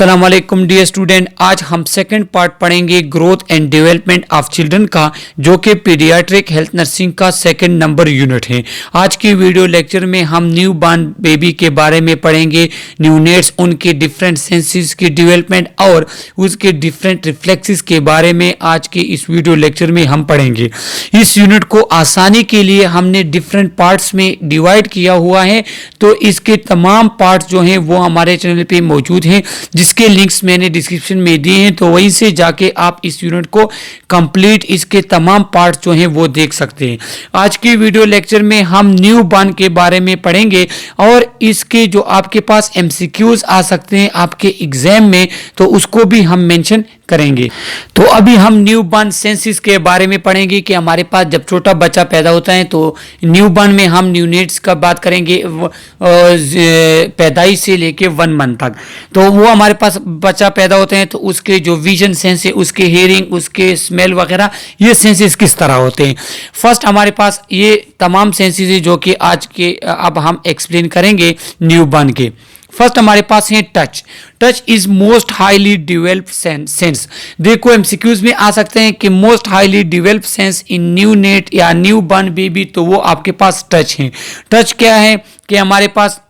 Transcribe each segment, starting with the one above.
अस्सलाम वालेकुम dear student, आज हम सेकंड पार्ट पढ़ेंगे growth and development of children का, जो कि पीडियाट्रिक हेल्थ नर्सिंग का सेकंड नंबर यूनिट है। आज की वीडियो लेक्चर में हम न्यू बॉर्न बेबी के बारे में पढ़ेंगे, न्यूनेट्स, उनके डिफरेंट सेंसेस की डेवलपमेंट और उसके डिफरेंट रिफ्लेक्सेस के बारे में आज के इस वीडियो लेक्चर में हम पढ़ेंगे। इस यूनिट को आसानी के लिए हमने डिफरेंट पार्ट्स में डिवाइड किया हुआ है, तो इसके तमाम पार्ट्स जो हैं वो हमारे चैनल पे मौजूद हैं, जिसके लिंक्स मैंने डिस्क्रिप्शन में दिए हैं, तो वहीं से जाके आप इस यूनिट को कंप्लीट इसके तमाम पार्ट्स जो हैं वो देख सकते हैं। आज की वीडियो लेक्चर में हम न्यू बॉर्न के बारे में पढ़ेंगे और इसके जो आपके पास एमसीक्यूज आ सकते हैं आपके एग्जाम में, तो उसको भी हम मेंशन करेंगे। तो अभी हम न्यू बॉर्न सेंसिस के बारे में पढ़ेंगे कि हमारे पास जब छोटा बच्चा पैदा होता है तो न्यू बॉर्न में हम न्यूनेट्स का बात करेंगे पैदाइश से लेके 1 मंथ तक। तो वो हमारे पास बच्चा पैदा होते हैं तो उसके जो विजन सेंस है, उसके हेयरिंग, उसके स्मेल वगैरह, ये सेंसेस किस तरह होते हैं। फर्स्ट हमारे पास ये तमाम सेंसेस है जो कि आज के अब हम एक्सप्लेन करेंगे न्यू बॉर्न के। फर्स्ट हमारे पास है touch. Touch is most highly developed sense. देखो एमसीक्यूज में आ सकते हैं कि most highly developed sense in new net या न्यू बॉर्न बेबी, तो वो आपके पास टच है। टच क्या है कि हमारे पास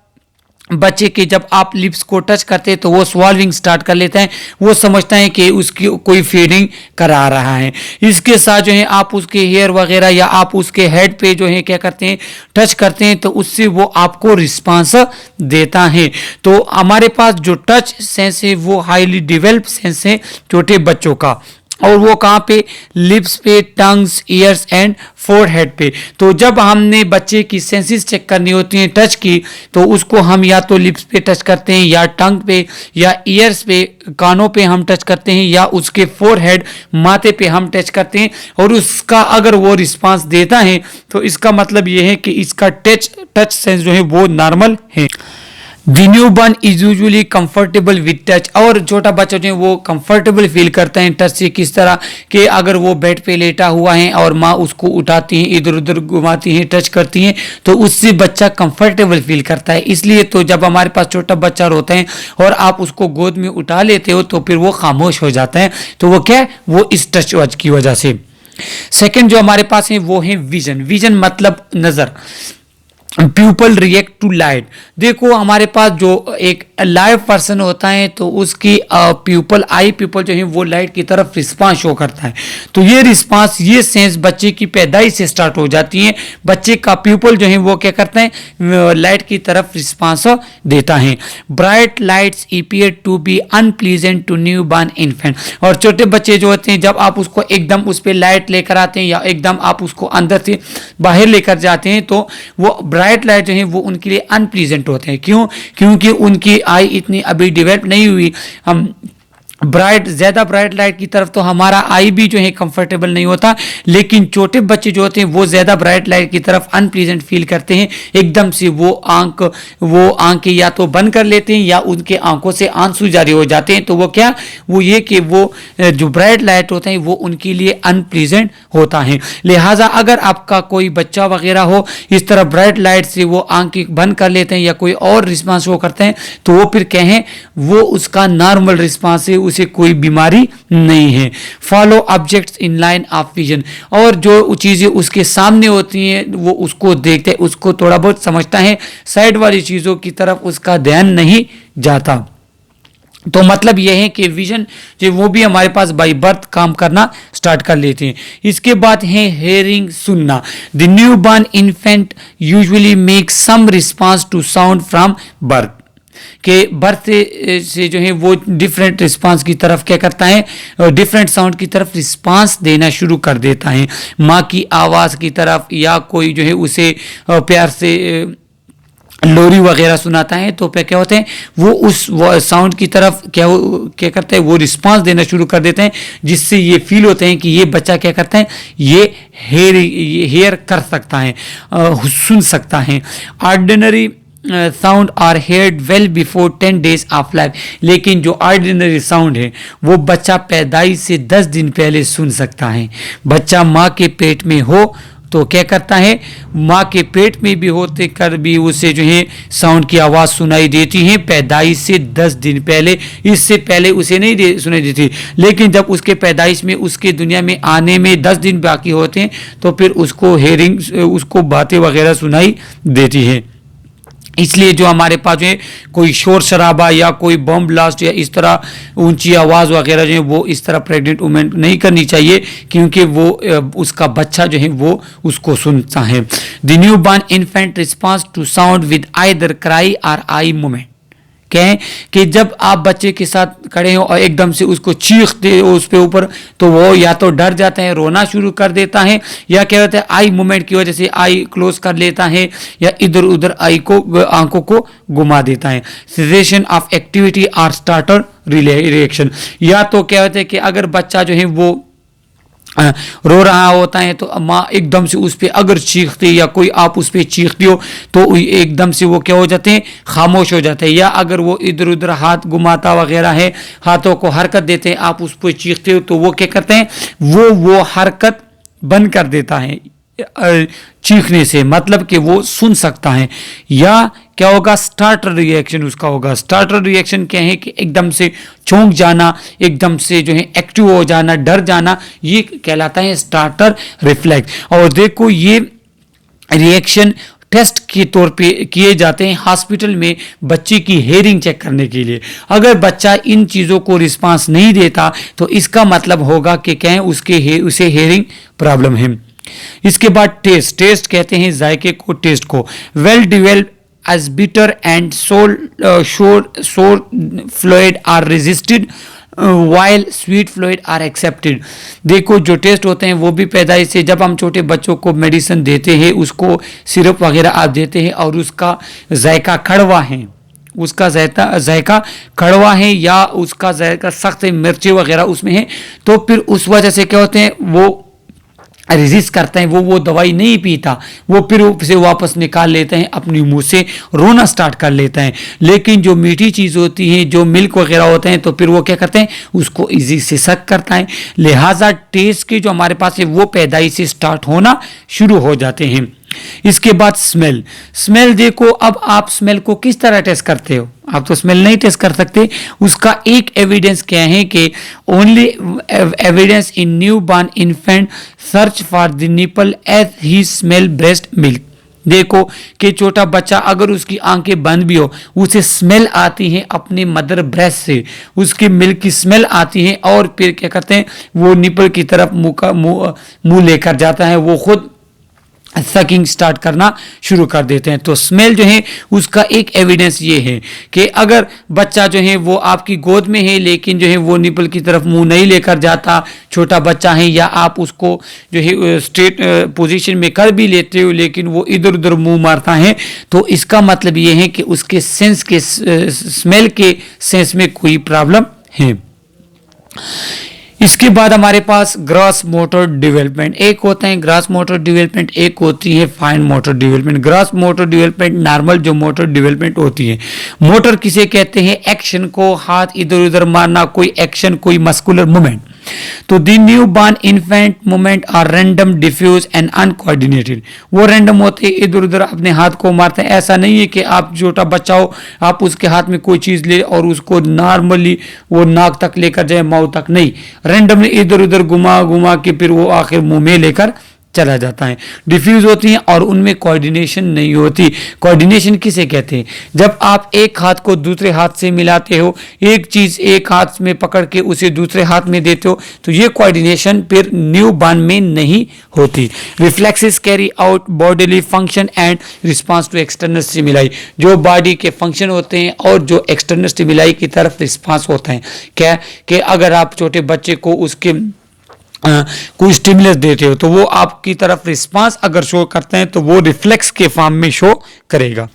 बच्चे के जब आप लिप्स को टच करते हैं तो वो स्वॉल्विंग स्टार्ट कर लेता है, वो समझता है कि उसकी कोई फीडिंग करा रहा है। इसके साथ जो है आप उसके हेयर वगैरह या आप उसके हेड पे जो है क्या करते हैं, टच करते हैं, तो उससे वो आपको रिस्पांस देता है। तो हमारे पास जो टच सेंस है वो हाईली डेवलप्ड सेंस है छोटे बच्चों का, और वो कहाँ पे, लिप्स पे, टंग्स, ईयर्स एंड फोरहेड पे। तो जब हमने बच्चे की सेंसेस चेक करनी होती हैं टच की, तो उसको हम या तो लिप्स पे टच करते हैं या टंग पे या ईयर्स पे, कानों पे हम टच करते हैं या उसके फोरहेड, माथे पे हम टच करते हैं, और उसका अगर वो रिस्पांस देता है तो इसका मतलब ये है कि इसका टच सेंस जो है वो नॉर्मल है। The new born is usually comfortable with touch, और छोटा बच्चा जो है वो कंफर्टेबल फील करता है टच से। किस तरह कि अगर वो बेड पे लेटा हुआ है और माँ उसको उठाती है, इधर उधर घुमाती है, टच करती है, तो उससे बच्चा कंफर्टेबल फील करता है। इसलिए तो जब हमारे पास छोटा बच्चा रोता है और आप उसको गोद में उठा लेते हो तो फिर वो खामोश हो जाता है, तो वो क्या है, वो इस टच की वजह से। सेकेंड जो हमारे पास है वो है विजन। विजन मतलब नजर। Pupil react to light. देखो हमारे पास जो एक लाइव पर्सन होता है तो उसकी प्यूपल, आई प्यूपल जो है वो लाइट की तरफ रिस्पांस शो करता है। तो ये रिस्पांस, ये सेंस बच्चे की पैदाइश से स्टार्ट हो जाती है। बच्चे का प्यूपल जो है वो क्या करता है, लाइट की तरफ रिस्पांस देता है। Bright lights appear to be unpleasant to new born infant. और छोटे बच्चे जो होते हैं जब आप उसको एकदम उस पर लाइट लेकर आते हैं या एकदम आप उसको अंदर से बाहर लेकर जाते हैं तो वो ब्राइट लाइट जो है वो उनके लिए अनप्लीजेंट होते हैं। क्यों? क्योंकि उनकी आई इतनी अभी डेवलप नहीं हुई। हम ज़्यादा ब्राइट लाइट की तरफ तो हमारा आई भी जो है कंफर्टेबल नहीं होता, लेकिन छोटे बच्चे जो होते हैं वो ज़्यादा ब्राइट लाइट की तरफ अनप्लीजेंट फील करते हैं। एकदम से वो आंखें या तो बंद कर लेते हैं या उनके आंखों से आंसू जारी हो जाते हैं। तो वो क्या, वो ये कि वो जो ब्राइट लाइट होता है वो उनके लिए अनप्लीजेंट होता है। लिहाजा अगर आपका कोई बच्चा वगैरह हो इस तरह ब्राइट लाइट से वो आंखें बंद कर लेते हैं या कोई और रिस्पांस वो करते हैं, तो वो फिर कहें वो उसका नॉर्मल रिस्पांस है, उसे कोई बीमारी नहीं है। Follow objects in line of vision. और जो चीजें उसके सामने होती हैं वो उसको देखते, उसको थोड़ा बहुत समझता है, साइड वाली चीजों की तरफ उसका ध्यान नहीं जाता। तो मतलब यह है कि विजन जो वो भी हमारे पास बाय बर्थ काम करना स्टार्ट कर लेते हैं। इसके बाद है हेयरिंग, सुनना। The new born infant usually make some response to sound from birth. के बर्थ से जो है वो डिफरेंट रिस्पांस की तरफ क्या करता है, डिफरेंट साउंड की तरफ रिस्पांस देना शुरू कर देता है। माँ की आवाज़ की तरफ या कोई जो है उसे प्यार से लोरी वगैरह सुनाता है तो क्या होते हैं वो उस साउंड की तरफ क्या करते हैं, वो रिस्पांस देना शुरू कर देते हैं, जिससे ये फील होते हैं कि ये बच्चा क्या करता है, ये हेयर कर सकता है, सुन सकता है। Ordinary sound are heard well before 10 days of life. लेकिन जो ऑर्डिनरी साउंड है वो बच्चा पैदाइश से 10 दिन पहले सुन सकता है। बच्चा माँ के पेट में हो तो क्या करता है, माँ के पेट में भी होते कर भी उसे जो है साउंड की आवाज़ सुनाई देती है पैदाइश से 10 दिन पहले। इससे पहले उसे नहीं सुनाई देती, लेकिन जब उसके पैदाइश में उसके दुनिया में आने में 10 दिन बाकी होते हैं तो फिर उसको हेयरिंग, उसको बातें वगैरह सुनाई देती है। इसलिए जो हमारे पास जो है कोई शोर शराबा या कोई बम ब्लास्ट या इस तरह ऊंची आवाज़ वगैरह जो है वो इस तरह प्रेग्नेंट वुमेन नहीं करनी चाहिए, क्योंकि वो उसका बच्चा जो है वो उसको सुनता है। The new born infant response to sound with either cry or eye movement. कहें कि जब आप बच्चे के साथ खड़े हो और एकदम से उसको चीखते हो उस पे ऊपर, तो वो या तो डर जाता है, रोना शुरू कर देता है, या क्या होता है आई मूवमेंट की वजह से आई क्लोज कर लेता है या इधर उधर आई को आंखों को घुमा देता है। सेसेशन ऑफ एक्टिविटी और स्टार्टर रिएक्शन, या तो क्या होता है कि अगर बच्चा जो है वो रो रहा होता है तो माँ एकदम से उस पर अगर चीखती या कोई आप उस पर चीखती हो तो एकदम से वो क्या हो जाते हैं, खामोश हो जाते हैं। या अगर वो इधर उधर हाथ घुमाता वगैरह है, हाथों को हरकत देते हैं, आप उस पर चीखते हो तो वो क्या करते हैं, वो हरकत बंद कर देता है चीखने से, मतलब कि वो सुन सकता है। या क्या होगा, स्टार्टर रिएक्शन उसका होगा। स्टार्टर रिएक्शन क्या है कि एकदम से चौंक जाना, एकदम से जो है एक्टिव हो जाना, डर जाना, ये कहलाता है स्टार्टर रिफ्लेक्स। और देखो ये रिएक्शन टेस्ट के तौर पे किए जाते हैं हॉस्पिटल में बच्चे की हेयरिंग चेक करने के लिए। अगर बच्चा इन चीज़ों को रिस्पांस नहीं देता तो इसका मतलब होगा कि क्या है, उसे हेयरिंग प्रॉब्लम है। इसके बाद टेस्ट कहते हैं जायके को, टेस्ट को। Well develop as bitter and sour fluid are resisted while sweet fluid are accepted. देखो जो टेस्ट होते हैं वो भी पैदाइश से, जब हम छोटे बच्चों को मेडिसिन देते हैं, उसको सिरप वगैरह आप देते हैं और उसका जायका कड़वा है, उसका जायका कड़वा है या उसका जायका सख्त मिर्ची वगैरह उसमें है, तो फिर उस वजह से क्या होते हैं, वो रेजिस्ट करते हैं, वो दवाई नहीं पीता, वो फिर उसे वापस निकाल लेते हैं, अपनी मुंह से रोना स्टार्ट कर लेते हैं। लेकिन जो मीठी चीज़ होती है, जो मिल्क वगैरह होते हैं, तो फिर वो क्या करते हैं, उसको इजी से सक करता है। लिहाजा टेस्ट के जो हमारे पास है वो पैदाइश से स्टार्ट होना शुरू हो जाते हैं। इसके बाद स्मेल देखो, अब आप स्मेल को किस तरह टेस्ट करते हो, आप तो स्मेल नहीं टेस्ट कर सकते। उसका एक एविडेंस क्या है कि only evidence in new born infant search for the nipple as he smell breast milk. देखो कि छोटा बच्चा अगर उसकी आंखें बंद भी हो, उसे स्मेल आती है अपने मदर ब्रेस्ट से, उसके मिल्क की स्मेल आती है, और फिर क्या करते हैं, वो निपल की तरफ मुंह लेकर जाता है, वो खुद सकिंग स्टार्ट करना शुरू कर देते हैं। तो स्मेल जो है उसका एक एविडेंस ये है कि अगर बच्चा जो है वो आपकी गोद में है लेकिन जो है वो निपल की तरफ मुंह नहीं लेकर जाता, छोटा बच्चा है, या आप उसको जो है स्ट्रेट पोजीशन में कर भी लेते हो लेकिन वो इधर उधर मुंह मारता है, तो इसका मतलब ये है कि उसके सेंस के स्मेल के सेंस में कोई प्रॉब्लम है। इसके बाद हमारे पास ग्रॉस मोटर डेवलपमेंट, एक होता है ग्रॉस मोटर डेवलपमेंट, एक होती है fine motor development. Gross motor development normal जो मोटर डेवलपमेंट होती है। मोटर किसे कहते हैं, एक्शन को, हाथ इधर उधर मारना, कोई एक्शन, कोई मस्कुलर मूवमेंट। तो the new born infant movement are random, diffuse and uncoordinated. वो रैंडम होते हैं, इधर उधर अपने हाथ को मारते हैं। ऐसा नहीं है कि आप छोटा बच्चा हो, आप उसके हाथ में कोई चीज़ ले और उसको नॉर्मली वो नाक तक लेकर जाए, माउथ तक नहीं, रैंडमली इधर उधर घुमा घुमा के फिर वो आखिर मुंह में लेकर चला जाता है। डिफ्यूज होती हैं और उनमें कोऑर्डिनेशन नहीं होती। कोऑर्डिनेशन किसे कहते हैं, जब आप एक हाथ को दूसरे हाथ से मिलाते हो, एक चीज़ एक हाथ में पकड़ के उसे दूसरे हाथ में देते हो, तो ये कोऑर्डिनेशन फिर न्यू बॉर्न में नहीं होती। Reflexes carry out bodily function and response to external stimuli. जो बॉडी के फंक्शन होते हैं और जो एक्सटर्नल स्टिमुलाई की तरफ रिस्पांस होता है। क्या कि अगर आप छोटे बच्चे को उसके कोई स्टिमुलस देते हो तो वो आपकी तरफ रिस्पांस अगर शो करते हैं तो वो रिफ्लेक्स के फॉर्म में शो करेगा।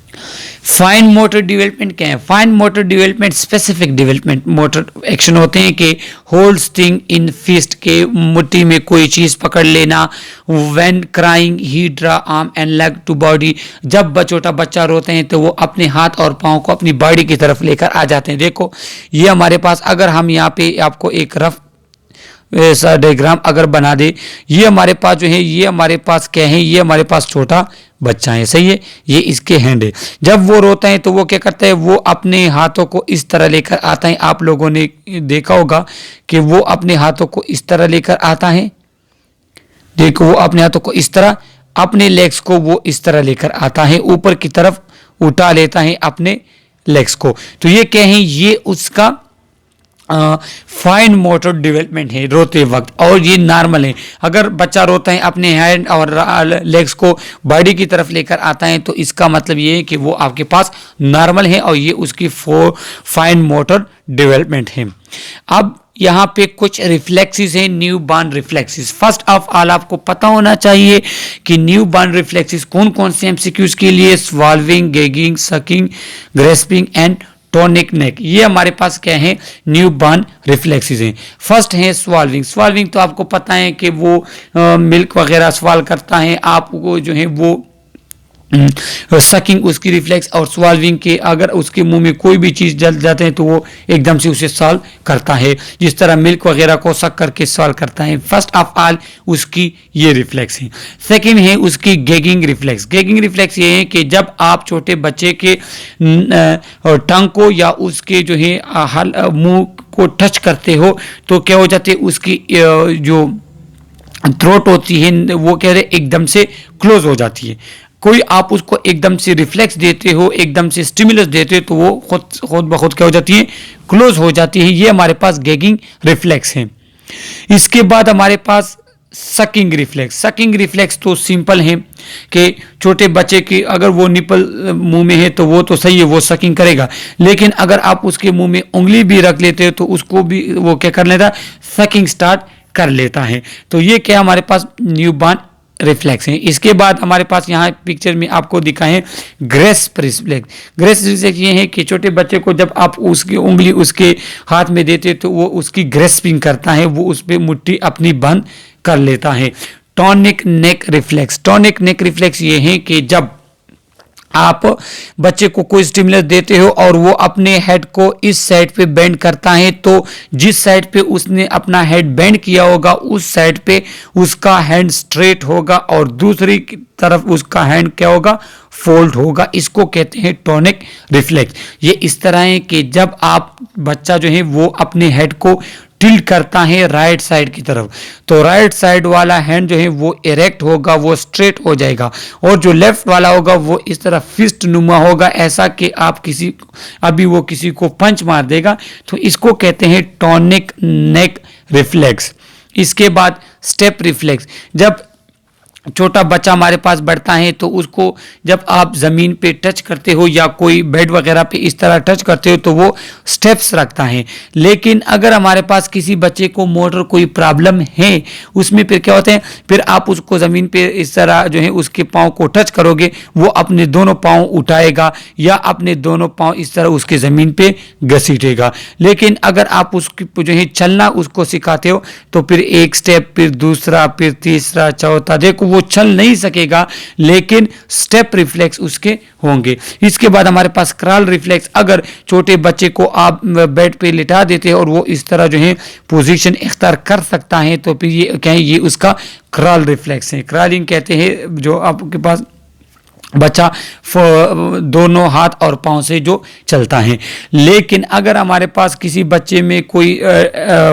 फाइन मोटर डेवलपमेंट क्या है, fine motor development specific development motor action होते हैं कि होल्ड्स थिंग इन फिस्ट, के मुट्ठी में कोई चीज़ पकड़ लेना। When crying he draw arm and leg to body. जब छोटा बच्चा रोते हैं तो वो अपने हाथ और पाँव को अपनी बॉडी की तरफ लेकर आ जाते हैं। देखो ये हमारे पास, अगर हम यहाँ पे आपको एक रफ ऐसा डायग्राम अगर बना दे, ये हमारे पास जो है, ये हमारे पास क्या है, ये हमारे पास छोटा बच्चा है, सही है, ये इसके हैंड है। जब वो रोता है तो वो क्या करता है, वो अपने हाथों को इस तरह लेकर आता है। आप लोगों ने देखा होगा कि वो अपने हाथों को इस तरह लेकर आता है, देखो वो अपने हाथों को इस तरह, अपने लेग्स को वो इस तरह लेकर आता है, ऊपर की तरफ उठा लेता है अपने लेग्स को। तो ये क्या है, ये उसका फाइन मोटर डेवलपमेंट है रोते वक्त, और ये नॉर्मल है। अगर बच्चा रोता है अपने हैंड और लेग्स को बॉडी की तरफ लेकर आता है, तो इसका मतलब ये है कि वो आपके पास नॉर्मल है और ये उसकी फाइन मोटर डेवलपमेंट है। अब यहाँ पे कुछ रिफ्लेक्सेस हैं, new born reflexes. First of all आपको पता होना चाहिए कि न्यू बॉर्न रिफ्लेक्सेस कौन कौन से एमसीक्यूज के लिए, swallowing, gagging, sucking, grasping and tonic neck, ये हमारे पास क्या है, न्यू बॉर्न रिफ्लेक्सेस हैं। फर्स्ट है स्वॉल्विंग। स्वॉल्विंग तो आपको पता है कि वो मिल्क वगैरह स्वॉल करता है, आपको जो है वो सकिंग उसकी रिफ्लेक्स, और स्वॉल्विंग के अगर उसके मुंह में कोई भी चीज़ जल जाते हैं तो वो एकदम से उसे सॉल्व करता है, जिस तरह मिल्क वगैरह को सक करके सॉल्व करता है। फर्स्ट ऑफ ऑल उसकी ये रिफ्लेक्स है। सेकंड है उसकी गैगिंग रिफ्लेक्स। गैगिंग रिफ्लेक्स ये है कि जब आप छोटे बच्चे के टंग को या उसके जो है मुंह को टच करते हो तो क्या हो जाती है, उसकी जो थ्रोट होती है वो कह रहे एकदम से क्लोज हो जाती है। कोई आप उसको एकदम से रिफ्लेक्स देते हो, एकदम से स्टिमुलस देते हो, तो वो खुद ब खुद क्या हो जाती है, क्लोज हो जाती है। ये हमारे पास गैगिंग रिफ्लेक्स है। इसके बाद हमारे पास सकिंग रिफ्लेक्स। सकिंग रिफ्लेक्स तो सिंपल है कि छोटे बच्चे की अगर वो निपल मुंह में है तो वो तो सही है, वो सकिंग करेगा, लेकिन अगर आप उसके मुंह में उंगली भी रख लेते हो तो उसको भी वो क्या कर लेता, सकिंग स्टार्ट कर लेता है। तो ये क्या हमारे पास न्यू बॉर्न रिफ्लेक्स है। इसके बाद हमारे पास यहाँ पिक्चर में आपको दिखाएं ग्रेस्प रिफ्लेक्स। ग्रेस्प रिफ्लेक्स ये है कि छोटे बच्चे को जब आप उसकी उंगली उसके हाथ में देते तो वो उसकी ग्रेस्पिंग करता है, वो उस पर मुट्ठी अपनी बंद कर लेता है। टॉनिक नेक रिफ्लेक्स। टॉनिक नेक रिफ्लेक्स ये है कि जब आप बच्चे को कोई स्टिमुलस देते हो और वो अपने हेड को इस साइड पे बेंड करता है, तो जिस साइड पे उसने अपना हेड बेंड किया होगा उस साइड पे उसका हैंड स्ट्रेट होगा और दूसरी तरफ उसका हैंड क्या होगा, फोल्ड होगा। इसको कहते हैं टॉनिक रिफ्लेक्स। ये इस तरह है कि जब आप बच्चा जो है वो अपने हेड को टिल्ट करता है राइट साइड की तरफ, तो राइट साइड वाला हैंड जो है वो इरेक्ट होगा, वो स्ट्रेट हो जाएगा, और जो लेफ्ट वाला होगा वो इस तरह फिस्ट नुमा होगा, ऐसा कि आप अभी वो किसी को पंच मार देगा। तो इसको कहते हैं टॉनिक नेक रिफ्लेक्स। इसके बाद स्टेप रिफ्लेक्स। जब छोटा बच्चा हमारे पास बढ़ता है तो उसको जब आप ज़मीन पे टच करते हो या कोई बेड वगैरह पे इस तरह टच करते हो तो वो स्टेप्स रखता है। लेकिन अगर हमारे पास किसी बच्चे को मोटर कोई प्रॉब्लम है, उसमें फिर क्या होते हैं, फिर आप उसको ज़मीन पे इस तरह जो है उसके पाँव को टच करोगे, वो अपने दोनों पाँव उठाएगा या अपने दोनों पाँव इस तरह उसके ज़मीन पे घसीटेगा। लेकिन अगर आप उसकी जो है चलना उसको सिखाते हो तो फिर एक स्टेप, फिर दूसरा, फिर तीसरा, चौथा, देखो वो चल नहीं सकेगा, लेकिन स्टेप रिफ्लेक्स उसके होंगे। इसके बाद हमारे पास क्रॉल रिफ्लेक्स। अगर छोटे बच्चे को आप बेड पे लिटा देते हैं और वो इस तरह जो है पोजीशन इख्तियार कर सकता है तो फिर ये क्या है, ये उसका क्रॉल रिफ्लेक्स है। क्रॉलिंग कहते हैं जो आपके पास बच्चा दोनों हाथ और पांव से जो चलता है। लेकिन अगर हमारे पास किसी बच्चे में कोई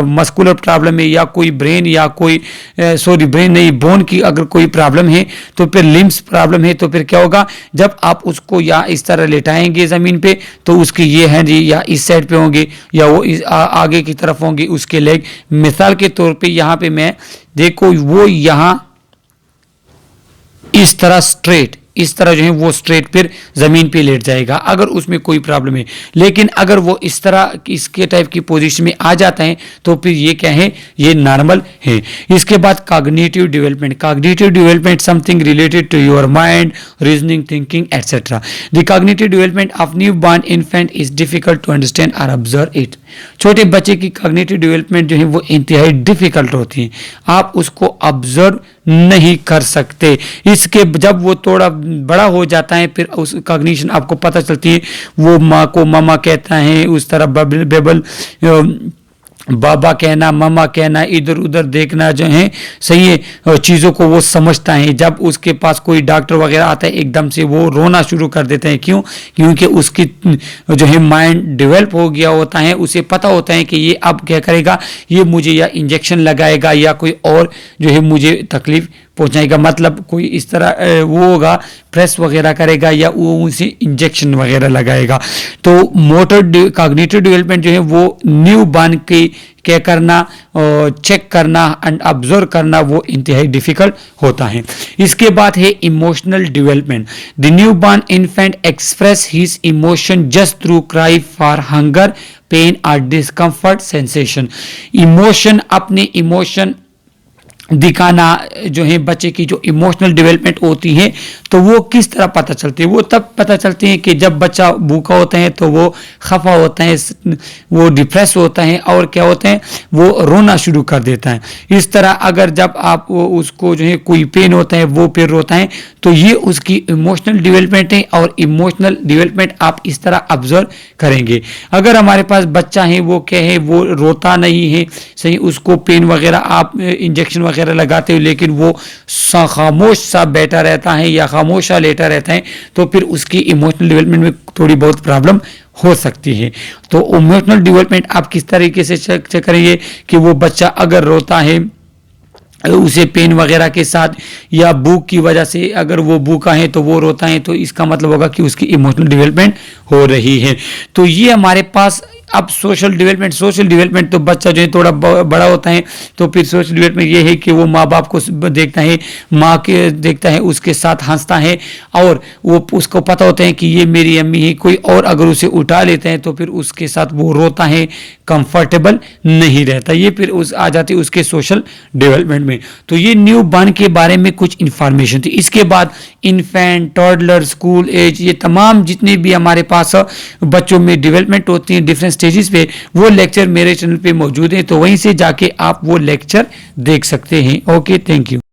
मस्कुलर प्रॉब्लम है या कोई ब्रेन या कोई ब्रेन नहीं, बोन की अगर कोई प्रॉब्लम है तो फिर लिम्स प्रॉब्लम है, तो फिर क्या होगा, जब आप उसको या इस तरह लेटाएंगे ज़मीन पे तो उसकी ये हैंड या इस साइड पे होंगे या वो आगे की तरफ होंगे उसके लेग। मिसाल के तौर पे यहाँ पे मैं देखो वो यहाँ इस तरह स्ट्रेट, इस तरह जो है वो स्ट्रेट फिर ज़मीन पे लेट जाएगा अगर उसमें कोई प्रॉब्लम है। लेकिन अगर वो इस तरह इसके टाइप की पोजीशन में आ जाता है तो फिर ये क्या है, ये नॉर्मल है। इसके बाद cognitive development. Cognitive development something related to your mind, reasoning, thinking etcetera. The cognitive development of new born infant is difficult to understand और ऑब्जर्व इट। छोटे बच्चे की कॉग्निटिव डेवलपमेंट जो है वो इंतहाई डिफिकल्ट होती है, आप उसको ऑब्जर्व नहीं कर सकते। इसके जब वो थोड़ा बड़ा हो जाता है फिर उस कॉग्निशन आपको पता चलती है, वो माँ को मामा कहता है, उस तरह बेबल बाबा कहना, मामा कहना, इधर उधर देखना जो है, सही है, चीज़ों को वो समझता है। जब उसके पास कोई डॉक्टर वगैरह आता है एकदम से वो रोना शुरू कर देते हैं। क्यों? क्योंकि उसकी जो है माइंड डेवलप हो गया होता है, उसे पता होता है कि ये अब क्या करेगा, ये मुझे या इंजेक्शन लगाएगा या कोई और जो है मुझे तकलीफ पहुंचाएगा, मतलब कोई इस तरह वो होगा, प्रेस वगैरह करेगा या वो उसे इंजेक्शन वगैरह लगाएगा। तो मोटर कॉग्निटिव डेवलपमेंट जो है वो न्यू बॉर्न के क्या करना, चेक करना एंड ऑब्जर्व करना वो इंतहाई डिफिकल्ट होता है। इसके बाद है emotional development. The new born infant express his emotion just through cry for hunger, pain और डिस्कम्फर्ट सेंसेशन। इमोशन, अपने इमोशन दिखाना जो है, बच्चे की जो इमोशनल डेवलपमेंट होती है तो वो किस तरह पता चलती है? वो तब पता चलती है कि जब बच्चा भूखा होता है तो वो खफा होता है, वो डिप्रेस होता है और क्या होता है, वो रोना शुरू कर देता है। इस तरह अगर जब आप उसको जो है कोई पेन होता है वो फिर रोता है, तो ये उसकी इमोशनल डेवलपमेंट है और इमोशनल डेवलपमेंट आप इस तरह ऑब्जर्व करेंगे। अगर हमारे पास बच्चा है वो क्या है, वो रोता नहीं है, सही, उसको पेन वगैरह आप इंजेक्शन वगैरह लगाते हो लेकिन वो खामोश सा बैठा रहता है या खामोश सा लेटा रहता है, तो फिर उसकी इमोशनल डेवलपमेंट में थोड़ी बहुत प्रॉब्लम हो सकती है। तो इमोशनल डेवलपमेंट आप किस तरीके से चेक करेंगे कि वो बच्चा अगर रोता है उसे पेन वगैरह के साथ या भूख की वजह से, अगर वो भूखा है तो वो रोता है, तो इसका मतलब होगा कि उसकी इमोशनल डेवलपमेंट हो रही है। तो ये हमारे पास अब सोशल डेवलपमेंट तो बच्चा जो है थोड़ा बड़ा होता है तो फिर सोशल डेवलपमेंट ये है कि वो माँ बाप को देखता है, माँ के देखता है, उसके साथ हंसता है और वो उसको पता होता है कि ये मेरी अम्मी है। कोई और अगर उसे उठा लेते हैं तो फिर उसके साथ वो रोता है, कंफर्टेबल नहीं रहता। ये फिर उस आ जाती है उसके सोशल डेवलपमेंट में। तो ये न्यू बॉर्न के बारे में कुछ इंफॉर्मेशन थी। इसके बाद इन्फेंट, टॉडलर, स्कूल एज, ये तमाम जितने भी हमारे पास बच्चों में डेवलपमेंट होती है डिफरेंट स्टेजेस पे, वो लेक्चर मेरे चैनल पे मौजूद है, तो वहीं से जाके आप वो लेक्चर देख सकते हैं। Okay, thank you.